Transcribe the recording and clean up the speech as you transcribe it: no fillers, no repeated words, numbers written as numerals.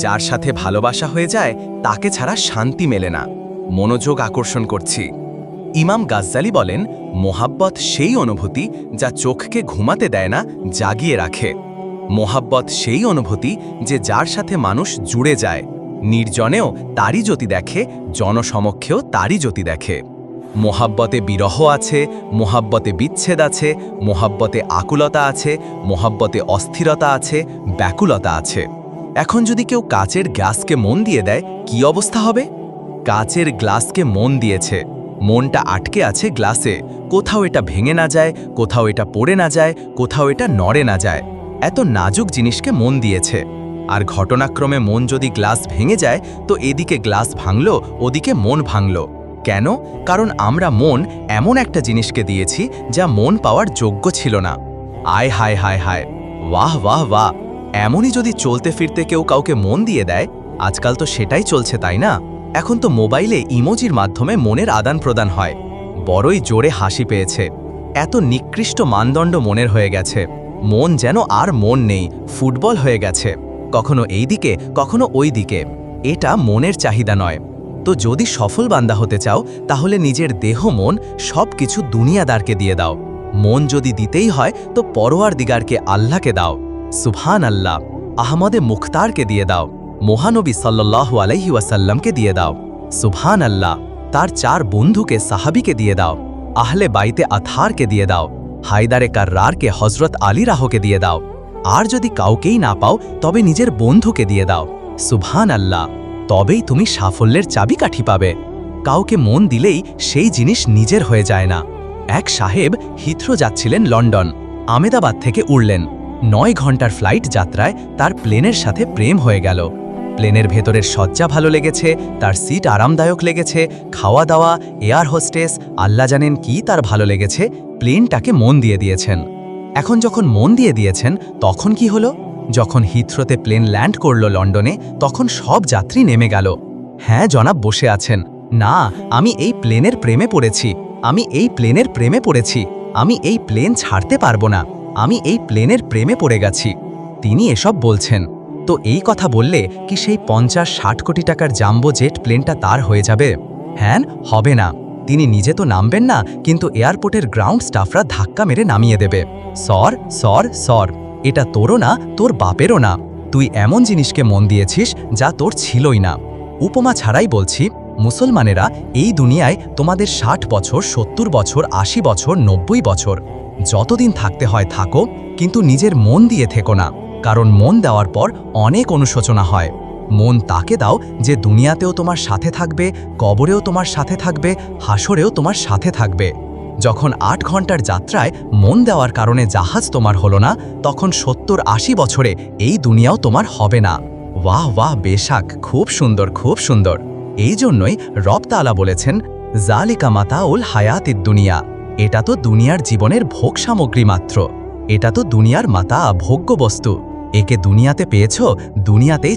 যার সাথে ভালোবাসা হয়ে যায় তাকে ছাড়া শান্তি মেলে না। মনোযোগ আকর্ষণ করছি। ইমাম গাজ্জালি বলেন, মোহাব্বত সেই অনুভূতি যা চোখকে ঘুমাতে দেয় না, জাগিয়ে রাখে। মোহাব্বত সেই অনুভূতি যে যার সাথে মানুষ জুড়ে যায়, নির্জনেও তারই জ্যোতি দেখে, জনসমক্ষেও তারই জ্যোতি দেখে। মোহাব্বতে বিরহ আছে, মোহাব্বতে বিচ্ছেদ আছে, মোহাব্বতে আকুলতা আছে, মোহাব্বতে অস্থিরতা আছে, ব্যাকুলতা আছে। এখন যদি কেউ কাচের গ্লাসকে মন দিয়ে দেয়, কি অবস্থা হবে? কাচের গ্লাসকে মন দিয়েছে, মনটা আটকে আছে গ্লাসে, কোথাও এটা ভেঙে না যায়, কোথাও এটা পড়ে না যায়, কোথাও এটা নড়ে না যায়। এত নাজুক জিনিসকে মন দিয়েছে। আর ঘটনাক্রমে মন যদি গ্লাস ভেঙে যায়, তো এদিকে গ্লাস ভাঙল, ওদিকে মন ভাঙল। কেন? কারণ আমরা মন এমন একটা জিনিসকে দিয়েছি যা মন পাওয়ার যোগ্য ছিল না। আয় হায় হায় হায়, বাহ বাহ বাহ! এমনই যদি চলতে ফিরতে কেউ কাউকে মন দিয়ে দেয়, আজকাল তো সেটাই চলছে, তাই না? এখন তো মোবাইলে ইমোজির মাধ্যমে মনের আদান প্রদান হয়। বড়ই জোরে হাসি পেয়েছে। এত নিকৃষ্ট মানদণ্ড মনের হয়ে গেছে। মন যেন আর মন নেই, ফুটবল হয়ে গেছে, কখনো এই দিকে কখনো ওই দিকে। এটা মনের চাহিদা নয়। তো যদি সফল বান্দা হতে চাও, তাহলে নিজের দেহ মন সব কিছু দুনিয়াদারকে দিয়ে দাও। মন যদি দিতেই হয় তো পরওয়ারদিগারকে আল্লাহকে দাও। সুবহান আল্লাহ। আহমদে মুখতারকে দিয়ে দাও। মহানবী সাল্লাল্লাহু আলাইহি ওয়াসাল্লামকে দিয়ে দাও। সুবহান আল্লাহ। তার 4 বন্ধুকে সাহাবীকে দিয়ে দাও। আহলে বাইতে আথারকে দিয়ে দাও। হায়দারে কাররারকে হযরত আলী রাহকে দিয়ে দাও। আর যদি কাউকেই না পাও, তবে নিজের বন্ধুকে দিয়ে দাও। সুবহান আল্লাহ। তবেই তুমি সাফল্যের চাবিকাঠি পাবে। কাউকে মন দিলেই সেই জিনিস নিজের হয়ে যায় না। এক সাহেব হিথ্রো যাচ্ছিলেন লন্ডন। আমেদাবাদ থেকে উড়লেন। 9 ঘন্টার ফ্লাইট যাত্রায় তার প্লেনের সাথে প্রেম হয়ে গেল। প্লেনের ভেতরের সজ্জা ভালো লেগেছে, তার সিট আরামদায়ক লেগেছে, খাওয়া দাওয়া, এয়ার হোস্টেস, আল্লাহ জানেন কি তার ভালো লেগেছে। প্লেনটাকে মন দিয়ে দিয়েছেন। এখন যখন মন দিয়ে দিয়েছেন, তখন কি হলো? যখন হিথ্রোতে প্লেন ল্যান্ড করল লন্ডনে, তখন সব যাত্রী নেমে গেল। হ্যাঁ জনাব, বসে আছেন। না, আমি এই প্লেনের প্রেমে পড়েছি, আমি এই প্লেনের প্রেমে পড়েছি, আমি এই প্লেন ছাড়তে পারবো না, আমি এই প্লেনের প্রেমে পড়ে গেছি। তিনি এসব বলছেন। তো এই কথা বললে কি সেই 50-60 কোটি টাকার জাম্বো জেট প্লেনটা তার হয়ে যাবে? হ্যাঁ, হবে না। তিনি নিজে তো নামবেন না, কিন্তু এয়ারপোর্টের গ্রাউন্ড স্টাফরা ধাক্কা মেরে নামিয়ে দেবে। সর সর সর, এটা তোরও না, তোর বাপেরও না। তুই এমন জিনিসকে মন দিয়েছিস যা তোর ছিলই না। উপমা ছাড়াই বলছি, মুসলমানেরা, এই দুনিয়ায় তোমাদের 60 বছর, 70 বছর, 80 বছর, 90 বছর যতদিন থাকতে হয় থাকো, কিন্তু নিজের মন দিয়ে থেকো না। কারণ মন দেওয়ার পর অনেক অনুশোচনা হয়। মন তাকে দাও যে দুনিয়াতেও তোমার সাথে থাকবে, কবরেও তোমার সাথে থাকবে, হাসরেও তোমার সাথে থাকবে। যখন 8 ঘন্টার যাত্রায় মন দেওয়ার কারণে জাহাজ তোমার হলো না, তখন 70-80 বছরে এই দুনিয়াও তোমার হবে না। বাহ বাহ, বেশাক, খুব সুন্দর, খুব সুন্দর। এই জন্যই রব তাআলা বলেছেন, জালিকা মাতাউল হায়াতিদ দুনিয়া। এটা তো দুনিয়ার জীবনের ভোগ সামগ্রী মাত্র। এটা তো দুনিয়ার মাতা, ভোগ্য বস্তু। একে দুনিয়াতে পেয়েছো, দুনিয়াতেই